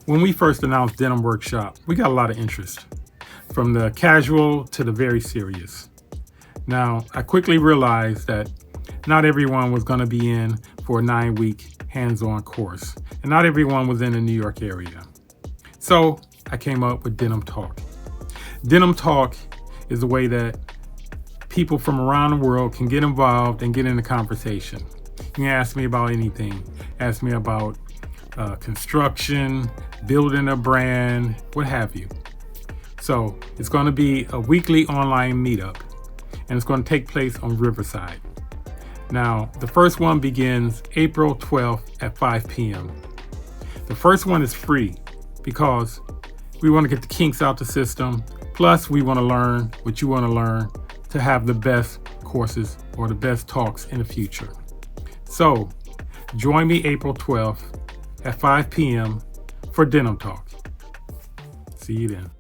When we first announced Denim Workshop, we got a lot of interest, from the casual to the very serious. Now, I quickly realized that not everyone was going to be in for a 9-week hands-on course, and not everyone was in the New York area. So I came up with Denim Talk. Denim Talk is a way that people from around the world can get involved and get in the conversation. You can ask me about anything. Ask me about construction, building a brand, what have you. So it's going to be a weekly online meetup, and it's going to take place on Riverside. Now, the first one begins April 12th at 5 p.m. The first one is free because we want to get the kinks out the system. Plus, we want to learn what you want to learn to have the best courses or the best talks in the future. So, join me April 12th at 5 p.m. for Denim Talk. See you then.